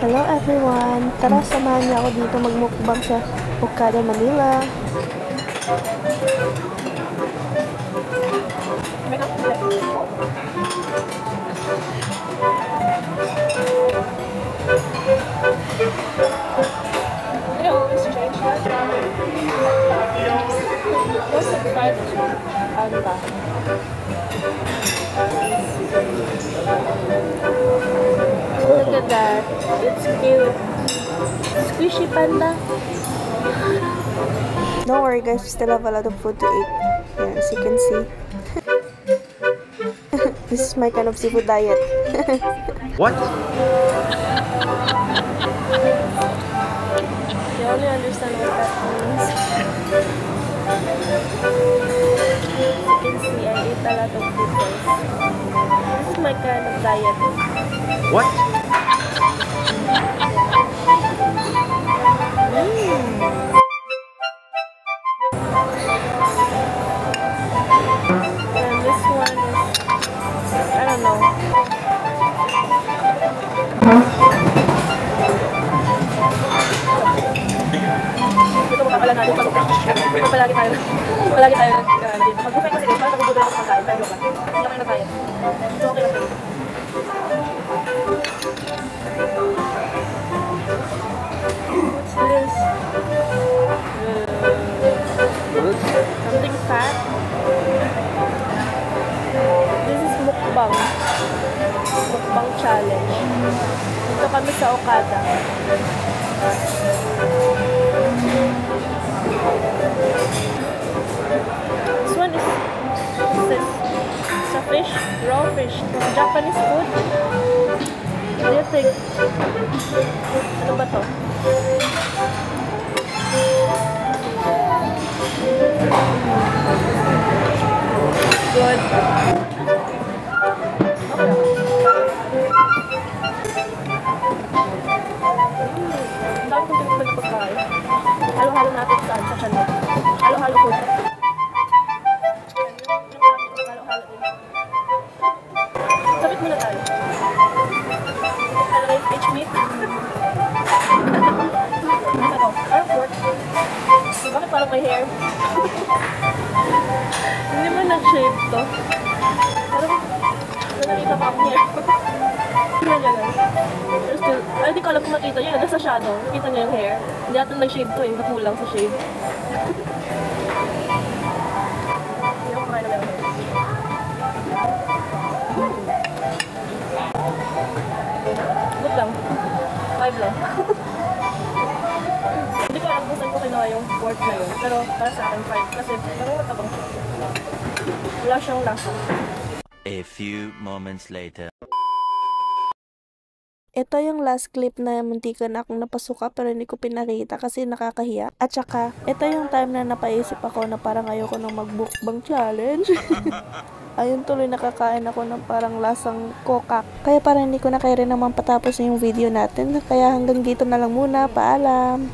Hello everyone! Tara, samahan niyo ako dito magmukbang sa Okada, Manila. Look at that. It's cute. Squishy panda. Don't worry guys, we still have a lot of food to eat. Yeah, as you can see. This is my kind of seafood diet. What? You only understand what that means. As you can see, I eat a lot of food guys. This is my kind of diet. What? And this one is, I don't know. Dito makakala natin palagi tayo dito. Mag-buffet kasi dito, parang nagugulat ako pagkain, pero joke lang. Hindi naman nagkaya. So okay lang. What's this? Something fat. This is mukbang. Mukbang challenge. Dito kami sa Okada. This one is it's a fish, raw fish. Japanese food. What do you think? Ano ba to? Good. Ang dami kong tinipid na pagkain. Halo-halo natin saan sa channel. Halo-halo food. Halo-halo din. Sabit muna tayo. Ano yung fish meat? Ano to? Parang pork. Bakit parang may hair? Hindi mo nag-shave to. Parang nakita pa akong hair. Ganyan lang. Pero still, hindi ko alam kung makita yun. Nasa shadow. Nakita niya yung hair. Hindi natin nag-shave to eh. Nakulang sa shave. Hindi ako kumain na meron. Good lang. 5 lang. Hindi ko alam kung saan ko kinuha yung pork na yun. Pero para sa akin 5. Kasi parang matabang siya. Wala siyang lasa. A few moments later. Ito yung last clip na muntikan akong napasuka pero hindi ko pinakita kasi nakakahiya. At saka, ito yung time na napaisip ako na parang ayoko nang mag-mukbang challenge. Ayun tuloy nakakain ako ng parang lasang kokak. Kaya parang hindi ko na kaya rin naman patapos yung video natin. Kaya hanggang dito na lang muna. Paalam!